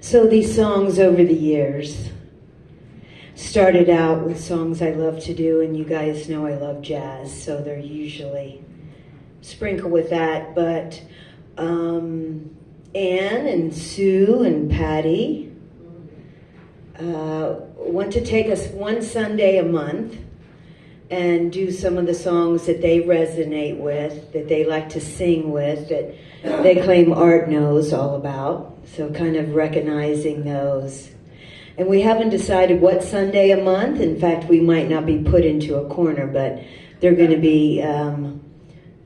So these songs over the years started out with songs I love to do, and you guys know I love jazz, so they're usually sprinkled with that. But Anne and Sue and Patty want to take us one Sunday a month and do some of the songs that they resonate with, that they like to sing with, that they claim Art knows all about. So kind of recognizing those. And we haven't decided what Sunday a month. In fact, we might not be put into a corner, but they're going to be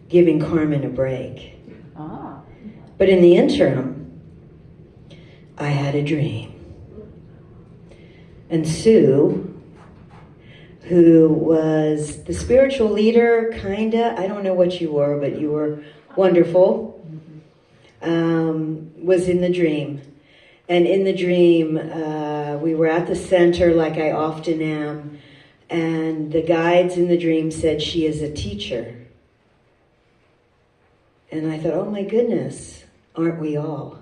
giving Carmen a break. But in the interim, I had a dream. And Sue, who was the spiritual leader, kinda, I don't know what you were, but you were wonderful, was in the dream. And in the dream, we were at the center like I often am, and the guides in the dream said she is a teacher. And I thought, oh my goodness, aren't we all?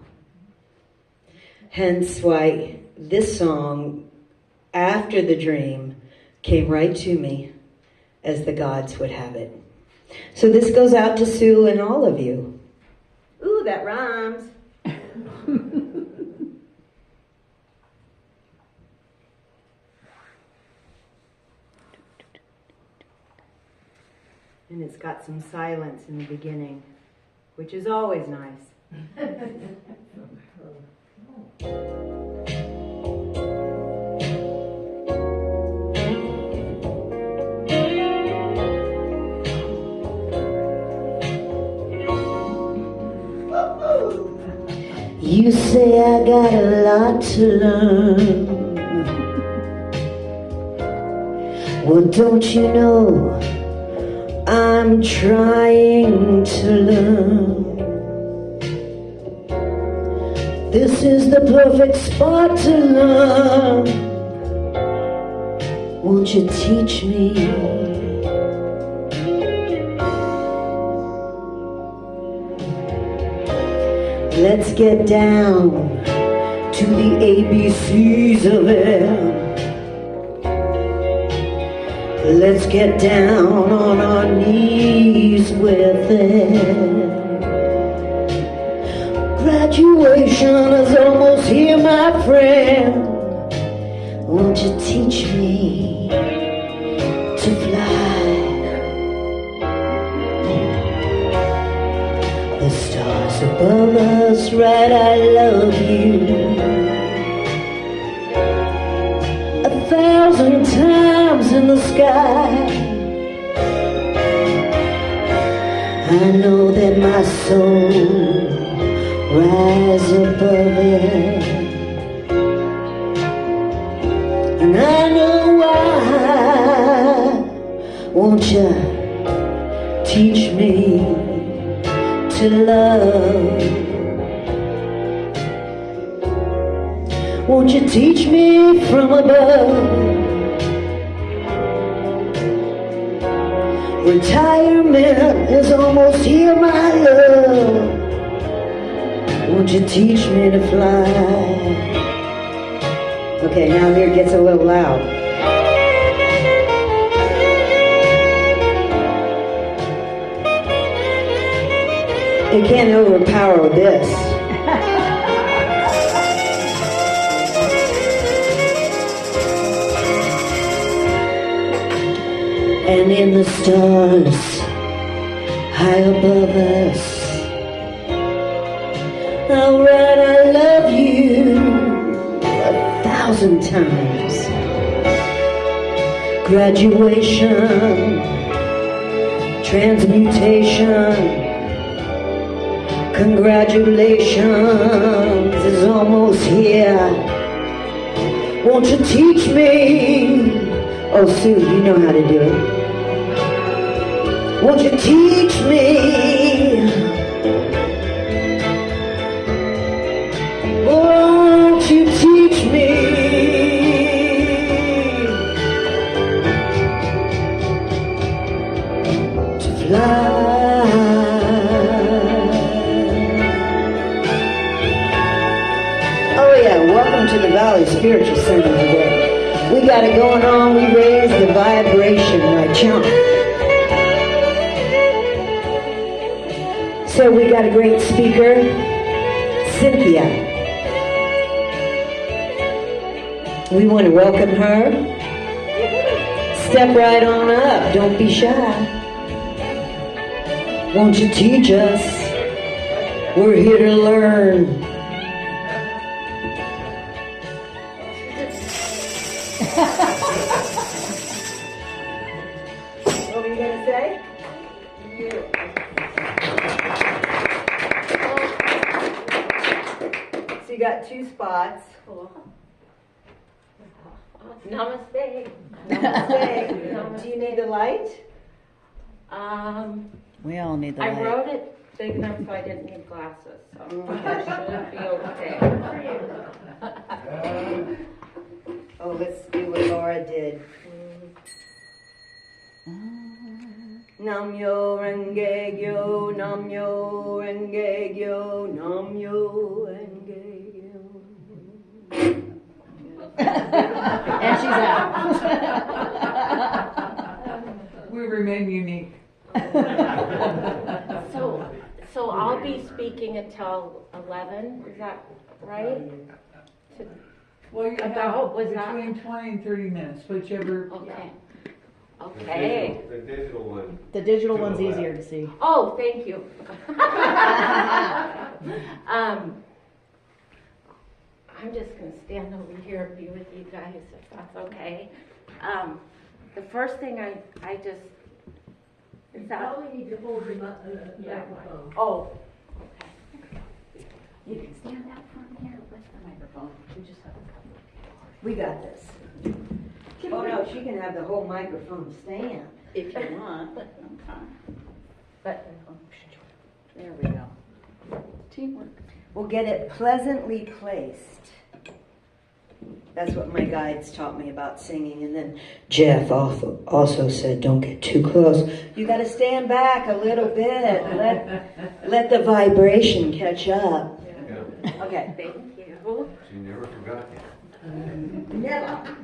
Hence why this song, after the dream, came right to me as the gods would have it. So this goes out to Sue and all of you. Ooh, that rhymes. And it's got some silence in the beginning, which is always nice. You say I got a lot to learn. Well, don't you know I'm trying to learn. This is the perfect spot to learn. Won't you teach me? Let's get down to the ABCs of it. Let's get down on our knees with it. Graduation is almost here, my friend. Won't you teach me to fly? The stars above us write I love you 1,000 times in the sky. I know that my soul rise above it, and I know why. Won't you teach me to love? Won't you teach me from above? Retirement is almost here, my love. Won't you teach me to fly? Okay, now here it gets a little loud. It can't overpower this. And in the stars high above us, I'll write I love you 1,000 times. Graduation, transmutation, congratulations is almost here. Won't you teach me? Oh, Sue, you know how to do it. Won't you teach me? Won't you teach me to fly? Oh yeah, spiritual center today. We got it going on. We raise the vibration, right, chunk? So we got a great speaker, Cynthia. We want to welcome her. Step right on up. Don't be shy. Won't you teach us? We're here to learn. What were you going to say? So you got 2 spots. Cool. Namaste. Namaste. Do you need the light? We all need the light. I wrote it big enough so I didn't need glasses, so it should be okay. Oh, let's do what Laura did. Namyo Renge Gyo, Namyo Renge Gyo, Namyo Renge Gyo. And she's out. We remain unique. So I'll be speaking until 11, is that right? Well, you have About, was that? between 20 and 30 minutes, whichever. Okay. Okay. The digital one. The digital To the one's left. easier to see. Oh, thank you. I'm just going to stand over here and be with you guys, if that's okay. The first thing I just... Is that... Probably need to hold the microphone. Oh, okay. You can stand out front here with the microphone. We just have a couple of We got this. Oh no, she can have the whole microphone stand if you want. But, There we go. teamwork. We'll get it pleasantly placed. That's what my guides taught me about singing. And then Jeff also said, don't get too close. You got to stand back a little bit. Let the vibration catch up. Yeah. Okay. Thank you. She never forgot you. Never.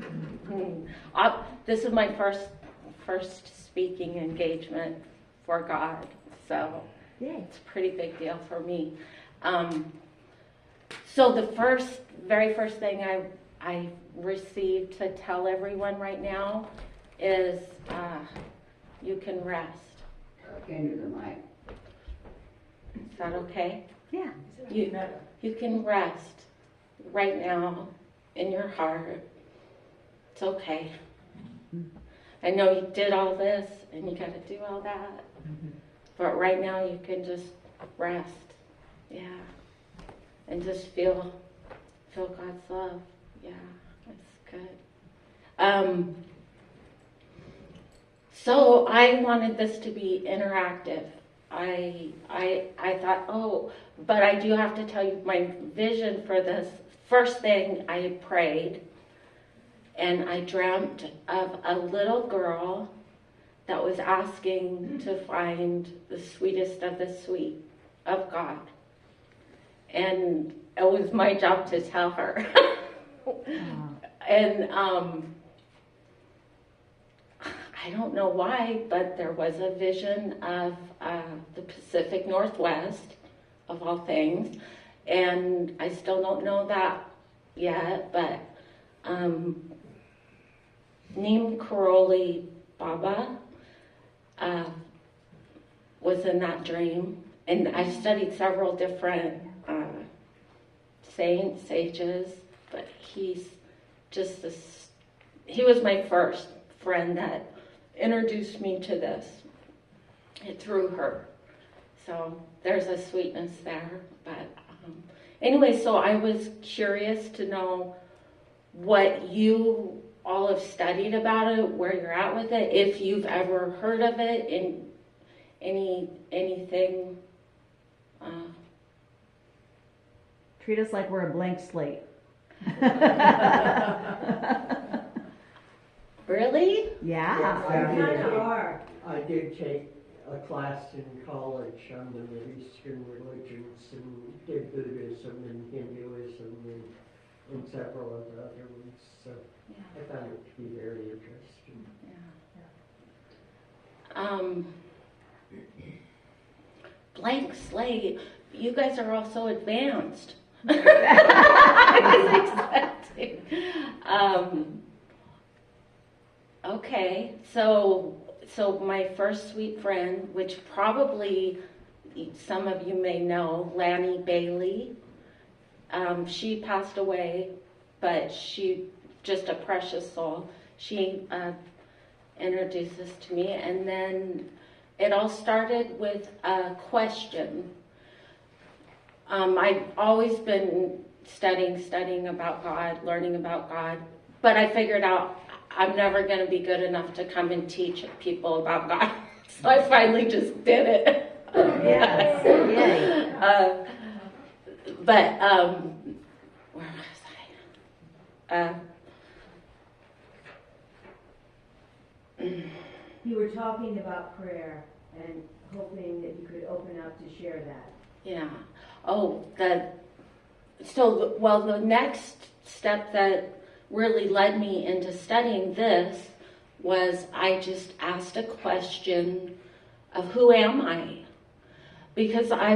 This is my first speaking engagement for God, so it's a pretty big deal for me. So the very first thing I received to tell everyone right now is you can rest. Into the mic. Is that okay? Yeah. You can rest right now in your heart. It's okay. I know you did all this and you got to do all that, but right now you can just rest, yeah, and just feel God's love. Yeah, that's good. So I wanted this to be interactive. I thought, but I do have to tell you my vision for this. First thing, I prayed, and I dreamt of a little girl that was asking to find the sweetest of the sweet of God. And it was my job to tell her. And I don't know why, but there was a vision of the Pacific Northwest, of all things. And I still don't know that yet, but Neem Karoli Baba was in that dream. And I studied several different saints, sages, but he's just this, he was my first friend that introduced me to this through her. So there's a sweetness there. But anyway, so I was curious to know what you all have studied about it, where you're at with it, if you've ever heard of it, in anything. Treat us like we're a blank slate. Really? Yeah. I did take a class in college on the Eastern religions and did Buddhism and Hinduism and in several of the other ones, so Yeah. I found it to be very interesting. Blank slate. You guys are all so advanced. I was expecting. Okay, so my first sweet friend, which probably some of you may know, Lanny Bailey. She passed away, but she just a precious soul. She introduced this to me, and then it all started with a question. I've always been studying about God, learning about God, but I figured out I'm never going to be good enough to come and teach people about God. So I finally just did it. Yes. Yay. But where was I? You were talking about prayer and hoping that you could open up to share that. Yeah. Oh, the next step that really led me into studying this was I just asked a question of who am I? Because I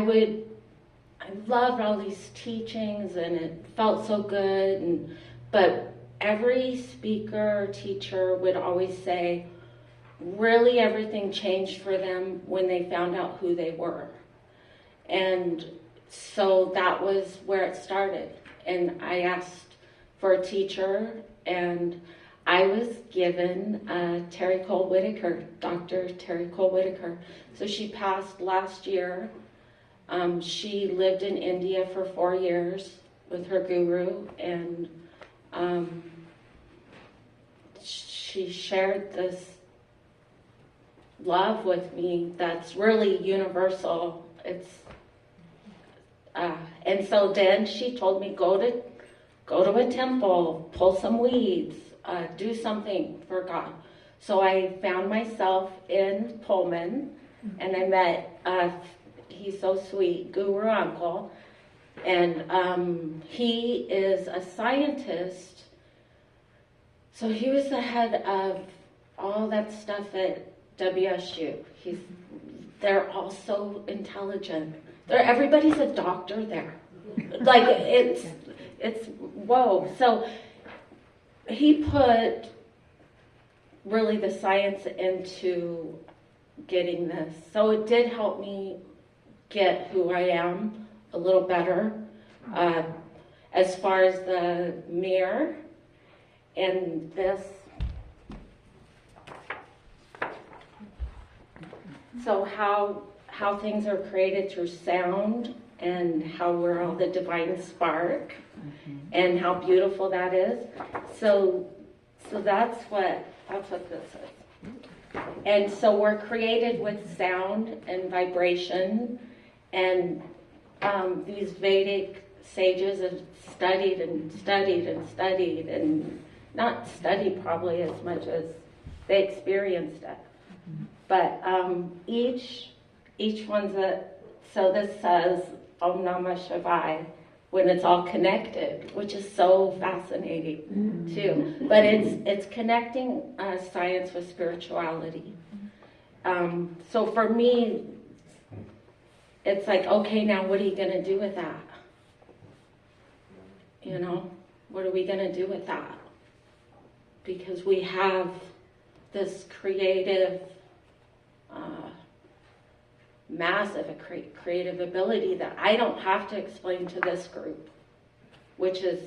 loved all these teachings and it felt so good, but every speaker or teacher would always say really everything changed for them when they found out who they were. And so that was where it started. And I asked for a teacher, and I was given Terry Cole Whitaker, Dr. Terry Cole Whitaker. So she passed last year. She lived in India for 4 years with her guru, and she shared this love with me that's really universal. And so then she told me, go to a temple, pull some weeds, do something for God. So I found myself in Pullman, and I met, he's so sweet, Guru Uncle, and he is a scientist. So he was the head of all that stuff at WSU. They're all so intelligent. Everybody's a doctor there. Like it's whoa. So he put really the science into getting this. So it did help me get who I am a little better. As far as the mirror and this. So how things are created through sound, and how we're all the divine spark, and how beautiful that is. So that's what this is. And so we're created with sound and vibration, and these Vedic sages have studied and studied and studied, and not studied probably as much as they experienced it. But each one's so this says Om Namah Shivaya when it's all connected, which is so fascinating too. But it's connecting science with spirituality. So for me, it's like, okay, now what are you going to do with that? You know, what are we going to do with that? Because we have this creative, massive creative ability that I don't have to explain to this group, which is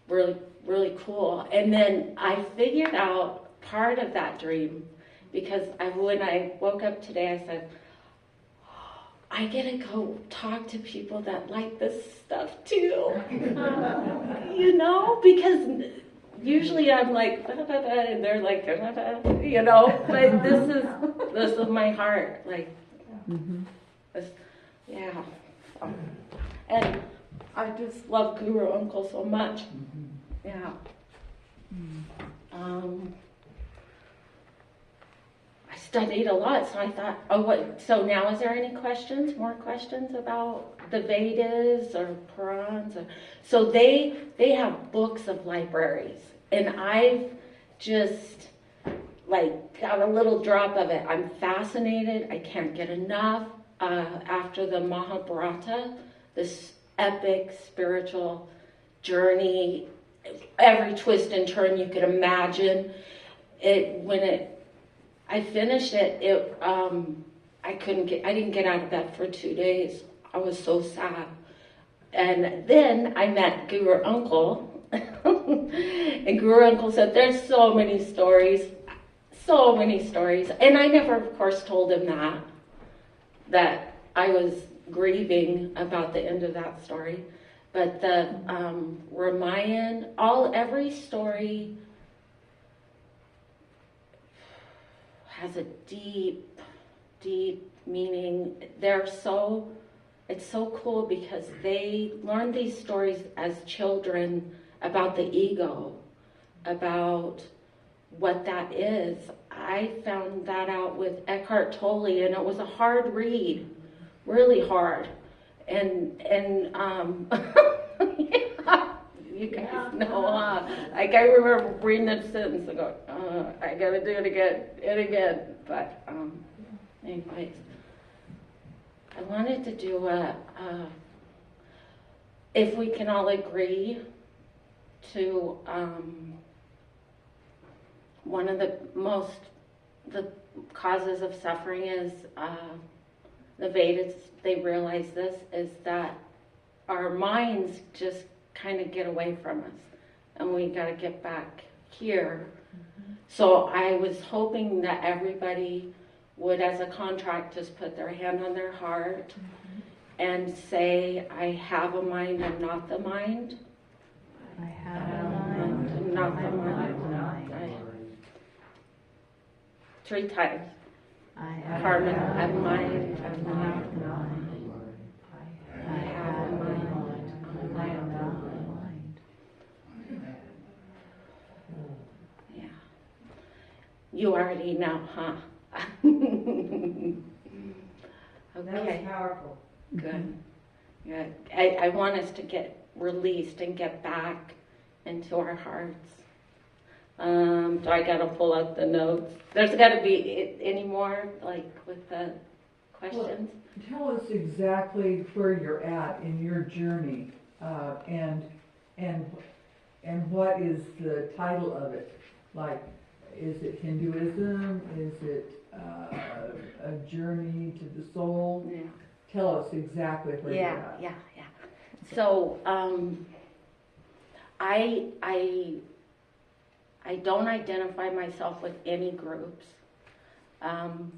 really, really cool. And then I figured out part of that dream, because when I woke up today, I said, I get to go talk to people that like this stuff too. You know, because usually I'm like, da, da, da, and they're like, da, da, da, you know, but this is my heart, like, this, yeah. And I just love Guru Uncle so much. Yeah. I studied a lot, so I thought, so now is there any questions, more questions about the Vedas or Purans? So they have books of libraries, and I've just like got a little drop of it. I'm fascinated, I can't get enough. After the Mahabharata, this epic spiritual journey, every twist and turn you could imagine. I finished it, I didn't get out of bed for 2 days. I was so sad. And then I met Guru Uncle, and Guru Uncle said, there's so many stories. And I never, of course, told him that I was grieving about the end of that story. But the Ramayan, every story has a deep, deep meaning. It's so cool because they learned these stories as children about the ego, about what that is. I found that out with Eckhart Tolle, and it was a hard read, really hard. And yeah, you guys know, like I remember reading that sentence and going, I gotta do it again. But anyways, I wanted to do if we can all agree to one of the causes of suffering is the Vedas, they realize this, is that our minds just kind of get away from us, and we got to get back here. So I was hoping that everybody would, as a contract, just put their hand on their heart and say, I have a mind, I'm not the mind. I have a mind, I'm not the mind. 3 times. Carmen, I have a mind, I'm not the mind. I have a mind, I am not the mind. Yeah. You already know, huh? That was Okay, powerful. good. Good. I want us to get released and get back into our hearts. So I gotta pull out the notes. There's gotta be any more, like, with the questions? Tell us exactly where you're at in your journey, and what is the title of it? Like, is it Hinduism? Is it a journey to the soul? Yeah. Tell us exactly where you're at. Yeah. So, I don't identify myself with any groups. And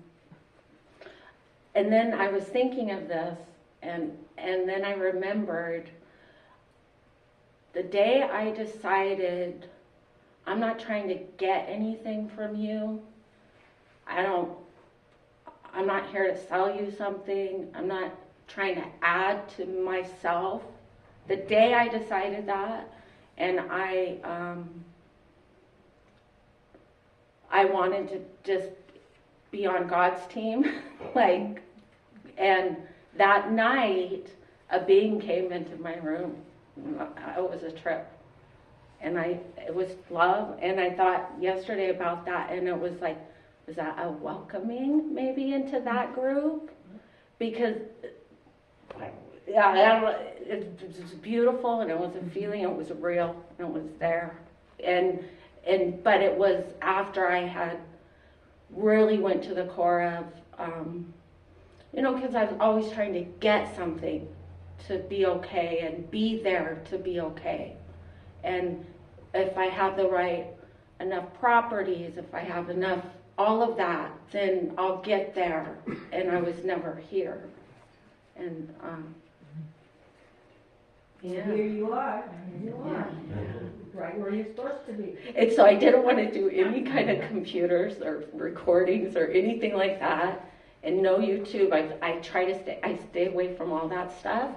then I was thinking of this, and then I remembered the day I decided I'm not trying to get anything from you. I'm not here to sell you something. I'm not trying to add to myself. The day I decided that, and I wanted to just be on God's team, and that night, a being came into my room. It was a trip, and it was love, and I thought yesterday about that, and it was like, was that a welcoming maybe into that group? Because, yeah, it was beautiful, and it was a feeling, it was real, and it was there, but it was after I had really went to the core of, because I was always trying to get something to be okay and be there to be okay. And if I have the right enough properties, if I have enough, all of that, then I'll get there. And I was never here. And, yeah. Here you are. Right where you're supposed to be. And so I didn't want to do any kind of computers or recordings or anything like that. And no YouTube. I try to stay away from all that stuff.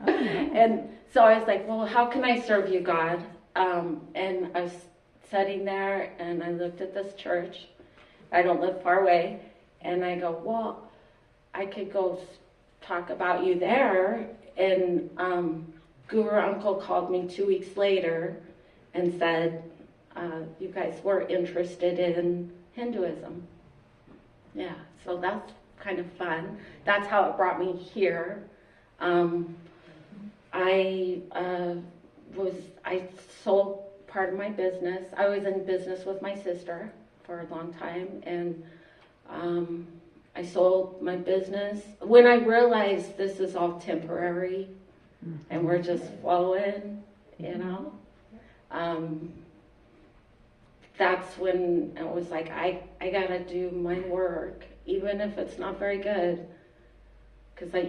And so I was like, well, how can I serve you, God? And I was sitting there, and I looked at this church, I don't live far away. And I go, well, I could go talk about you there. And Guru Uncle called me 2 weeks later and said, you guys were interested in Hinduism. Yeah, so that's kind of fun. That's how it brought me here. I sold part of my business. I was in business with my sister for a long time, and I sold my business. When I realized this is all temporary, and we're just flowing, you know, that's when it was like, I gotta do my work, even if it's not very good, because I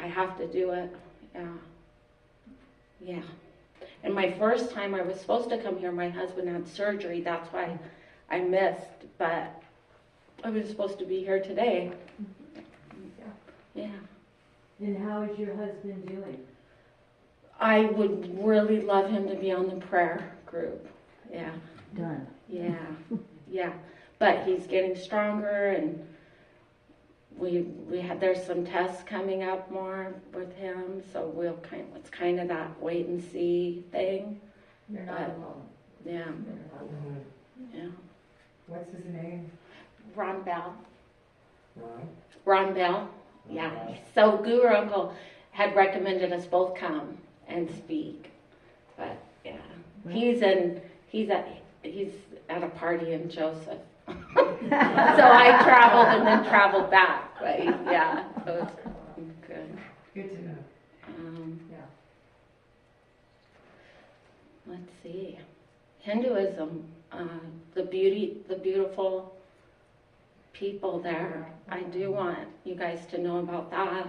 have to do it. Yeah. And my first time I was supposed to come here, my husband had surgery. That's why I missed, but I was supposed to be here today. Yeah. And how is your husband doing? I would really love him to be on the prayer group. Yeah. Done. Yeah. Yeah. But he's getting stronger, and there's some tests coming up more with him, so it's kind of that wait and see thing. You're not alone. Yeah. You're not alone. Yeah. What's his name? Ron Bell. Ron? Ron Bell. Yeah. So Guru Uncle had recommended us both come and speak, but yeah, he's at a party in Joseph. So I traveled and then traveled back, but yeah, it was good. Good to know. Yeah. Let's see, Hinduism, the beautiful people there. I do want you guys to know about that.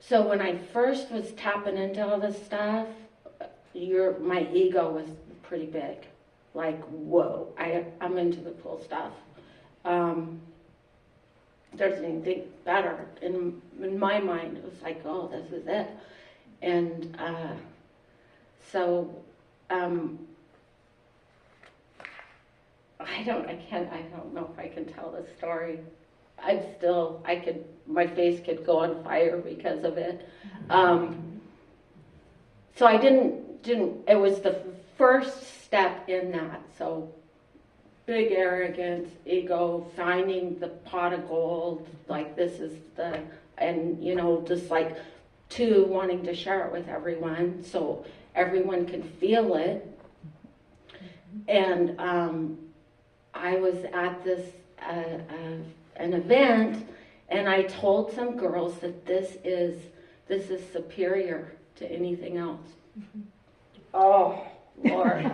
So when I first was tapping into all this stuff, my ego was pretty big. Like, whoa, I'm into the cool stuff. There's anything better. In my mind, it was like, oh, this is it. And so I don't know if I can tell this story. My face could go on fire because of it. So I didn't, it was the first step in that. So big arrogance, ego, finding the pot of gold, like this is and just like two, wanting to share it with everyone so everyone can feel it. And I was at this an event, and I told some girls that this is superior to anything else. Oh, Lord.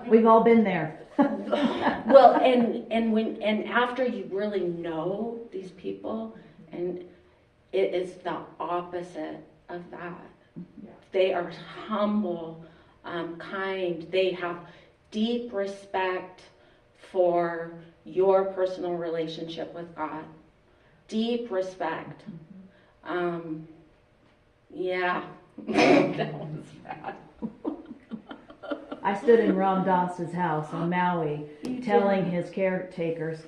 We've all been there. Well, and after you really know these people, and it is the opposite of that. Yeah. They are humble, kind. They have deep respect for your personal relationship with God. Deep respect. Yeah. That was bad. I stood in Ram Dass's house on Maui telling his caretakers,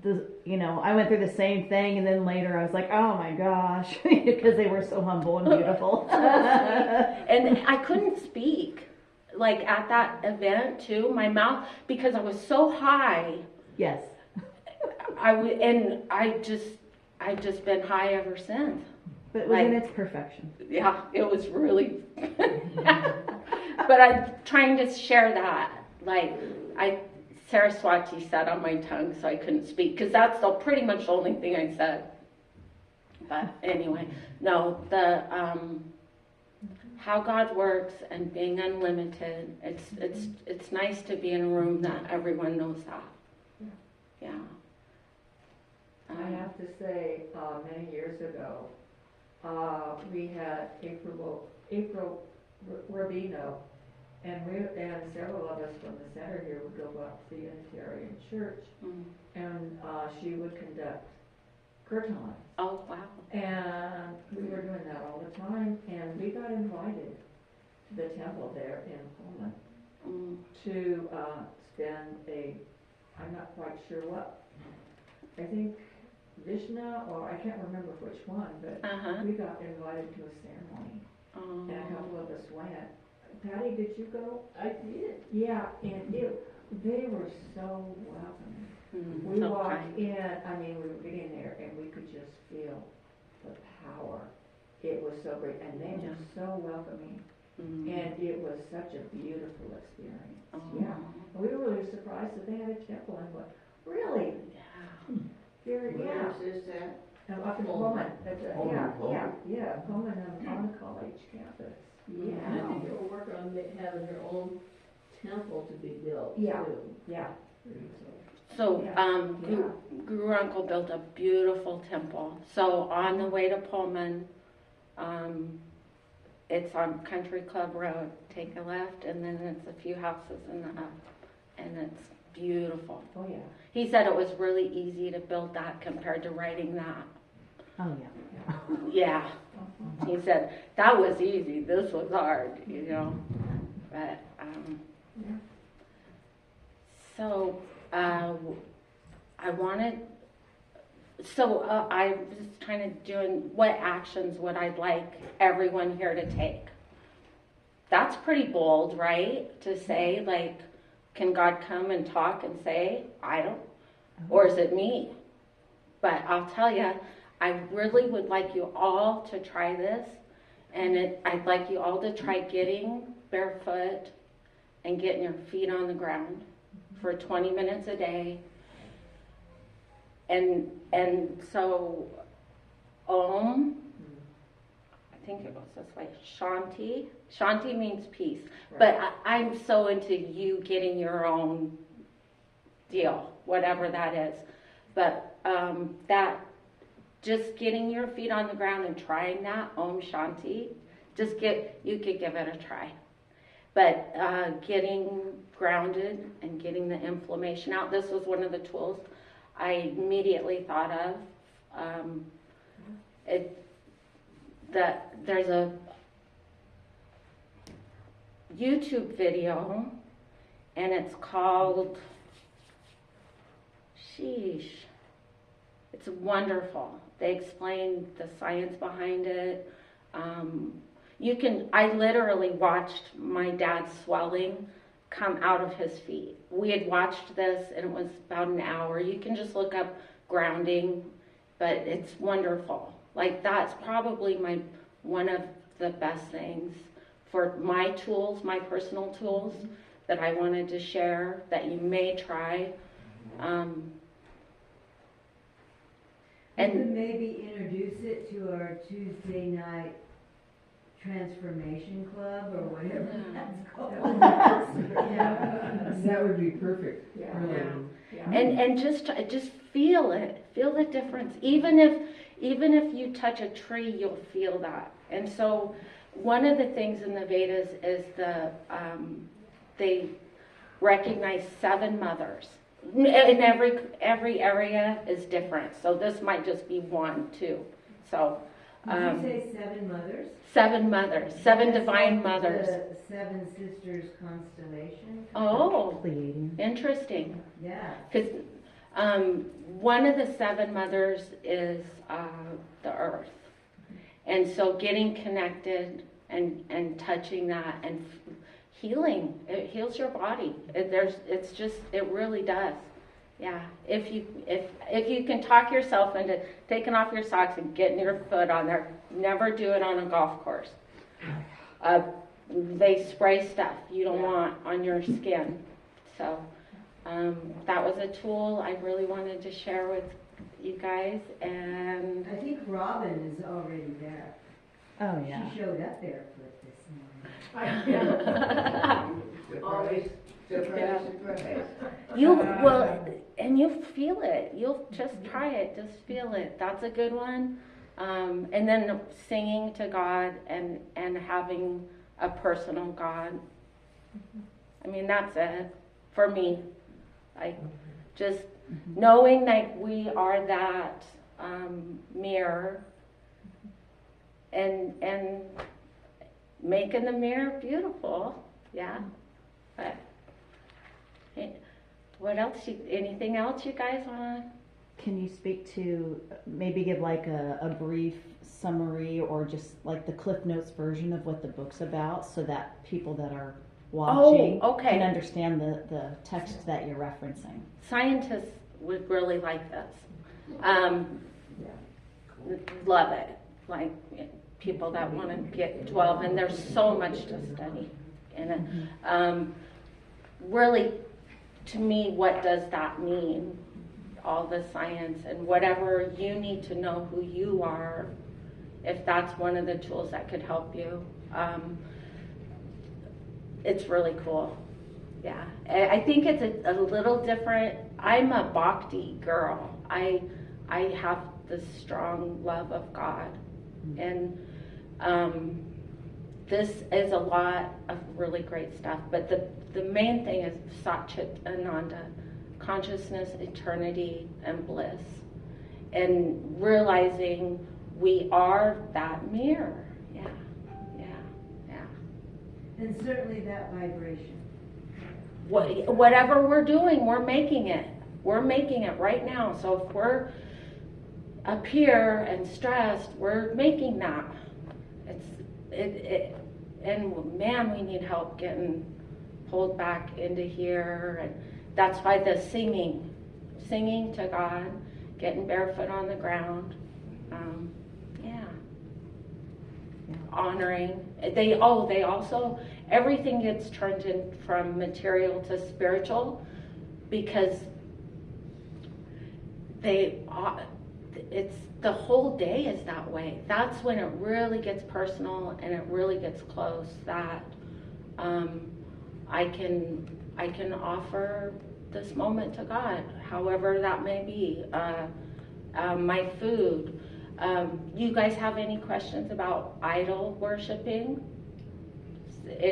I went through the same thing, and then later I was like, oh my gosh, because they were so humble and beautiful. And I couldn't speak, like at that event too, my mouth, because I was so high. Yes. I've just been high ever since. But it was in its perfection. Yeah, it was really, but I'm trying to share that, Saraswati sat on my tongue, so I couldn't speak, because that's pretty much the only thing I said. But anyway, no, how God works and being unlimited. It's nice to be in a room that everyone knows that. Yeah. I have to say, many years ago, we had April Rubino, and several of us from the center here would go up to the Unitarian Church, and she would conduct kirtan. Oh, wow. And we were doing that all the time, and we got invited to the temple there in Pullman. to spend I'm not quite sure what, I think Vishnu, or I can't remember which one, but we got invited to a ceremony, and a couple of us went. Patty, did you go? I did. Yeah, and they were so welcoming. We walked in, I mean, we were getting there, and we could just feel the power. It was so great, and they were so welcoming, and it was such a beautiful experience. Yeah, and we were really surprised that they had a temple, and what, really? Where is that? Up in Pullman, Pullman on the college campus. I think it'll work on having their own temple to be built Yeah. too. Yeah. So, Guru Uncle built a beautiful temple. So on the way to Pullman, it's on Country Club Road. Take a left, and then it's a few houses in the up, and it's beautiful. Oh yeah. He said it was really easy to build that compared to writing that. Oh, yeah. Yeah. He said, that was easy, this was hard, you know. But, so, I wanted, I was kind of doing what actions would I like everyone here to take. That's pretty bold, right? To say, like, can God come and talk and say, I don't, or is it me? But I'll tell you, I really would like you all to try this, and I'd like you all to try getting barefoot and getting your feet on the ground for 20 minutes a day. And so, I think it goes this way, Shanti. Shanti means peace, but I'm so into you getting your own deal, whatever that is. But that, just getting your feet on the ground and trying that, Om Shanti, you could give it a try. But getting grounded and getting the inflammation out, this was one of the tools I immediately thought of. There's a YouTube video, and it's called, it's wonderful. They explain the science behind it. I literally watched my dad's swelling come out of his feet. We had watched this, and it was about an hour. You can just look up grounding, but it's wonderful. Like, that's probably one of the best things for my tools, my personal tools, that I wanted to share that you may try. And we could maybe introduce it to our Tuesday night transformation club or whatever that's called. That would be perfect. Yeah. Really. Yeah. And just feel it. Feel the difference. Even if you touch a tree, you'll feel that. And so one of the things in the Vedas is they recognize 7 mothers. In every area is different. So this might just be 1, 2. So Did you say 7 mothers? 7 mothers, 7 divine like mothers. The 7 Sisters constellation? Oh, Pleiadian. interesting. Yeah. Because one of the 7 mothers is the earth. And so getting connected and touching that and healing, it heals your body. It really does. Yeah. If you can talk yourself into taking off your socks and getting your foot on there, never do it on a golf course. They spray stuff you don't want on your skin. So that was a tool I really wanted to share with you guys. And I think Robin is already there. Oh, yeah. She showed up barefoot this morning. Always surprise. And you feel it. You'll just try it. Just feel it. That's a good one. And then singing to God and having a personal God. I mean, that's it for me. Like, just knowing that we are that mirror and making the mirror beautiful. Yeah. But what else? Anything else you guys want to? Can you speak to, maybe give like a brief summary or just like the Cliff Notes version of what the book's about so that people that are watching okay. can understand the text that you're referencing? Scientists would really like this. Love it. Like people that want to get 12, and there's so much to study in it. Really, to me, what does that mean? All the science and whatever you need to know who you are, if that's one of the tools that could help you. It's really cool. Yeah, I think it's a little different. I'm a bhakti girl. I have this strong love of God, and this is a lot of really great stuff. But the main thing is Satchit Ananda, consciousness, eternity, and bliss, and realizing we are that mirror. Yeah. And certainly that vibration. Whatever we're doing, we're making it. We're making it right now. So if we're up here and stressed, we're making that. And man, we need help getting pulled back into here. And that's why the singing to God, getting barefoot on the ground, honoring. They also, everything gets turned in from material to spiritual because it's the whole day is that way. That's when it really gets personal and it really gets close. That I can offer this moment to God, however that may be. My food. You guys have any questions about idol worshiping?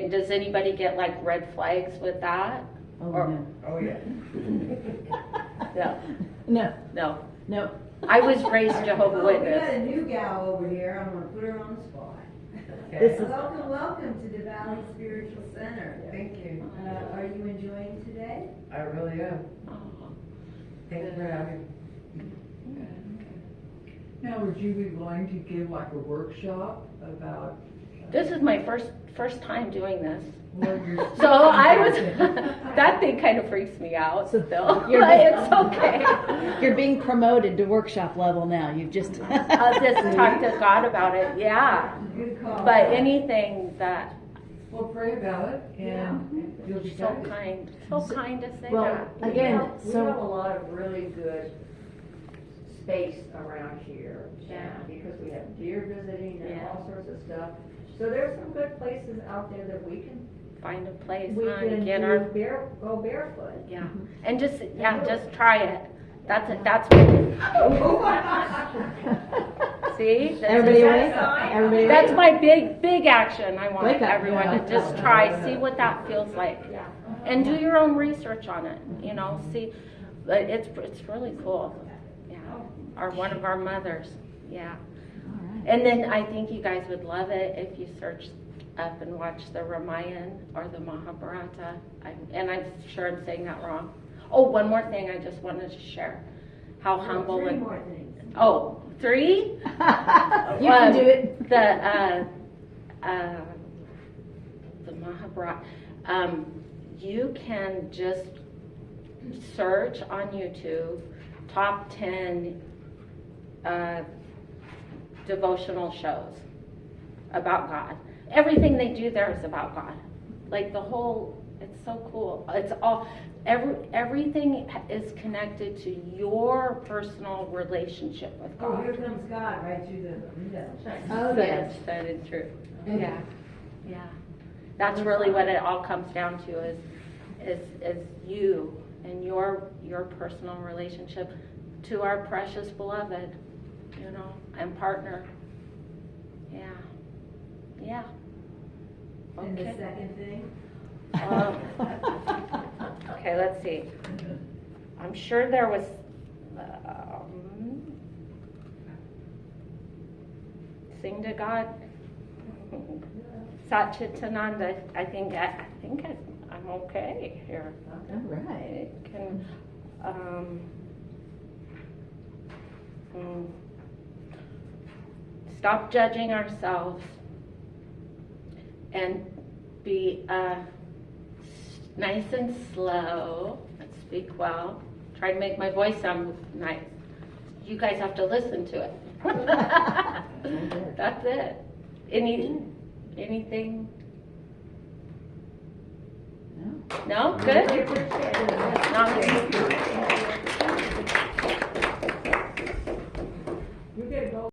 Does anybody get like red flags with that? No. Oh, yeah. No. I was raised Jehovah's Oh, we got Witness. a new gal over here. I'm gonna put her on the spot. This is Welcome to the Valley Spiritual Center. Thank you. Are you enjoying today? I really am. Oh, Thanks for having me. Now, would you be willing to give like a workshop about? this is my first time doing this. Well, you're- So I was, that thing kind of freaks me out still, but it's okay. You're being promoted to workshop level now. You've just I'll just talk to God about it, yeah. Good call. But anything that, Well, pray about it and you'll be so guided. kind to say well, that. again, We have a lot of really good space around here. Yeah. Because we have deer visiting and Yeah. all sorts of stuff. So there's some good places out there that we can Find a place, get get our, go barefoot. yeah. And just try it. That's it, that's what, see? everybody awake? Everybody That's awake? my big action. I want Wake up. everyone to just try, see what that feels like. And do your own research on it, see, but it's really cool. Yeah. Or one of our mothers, yeah. And then I think you guys would love it if you search up and watch the Ramayana or the Mahabharata. And I'm sure I'm saying that wrong. Oh, one more thing I just wanted to share. How humble Three and more things. oh, 3? You can do it. The Mahabharata. You can just search on YouTube top 10 devotional shows about God. Everything they do there is about God. Like it's so cool. It's all, everything is connected to your personal relationship with Oh, God. here comes God right through the window. Oh, yes. That is true. Yeah. That's really what it all comes down to is you and your personal relationship to our precious beloved, and partner. Yeah. And the Okay. second thing? Okay, let's see. I'm sure there was sing to God. Satchitananda. I think I'm I'm okay here. All right. Can, stop judging ourselves and be nice and slow. Let's speak well. Try to make my voice sound nice. You guys have to listen to it. That's it. Anything? No. No? Good? Appreciate it. No?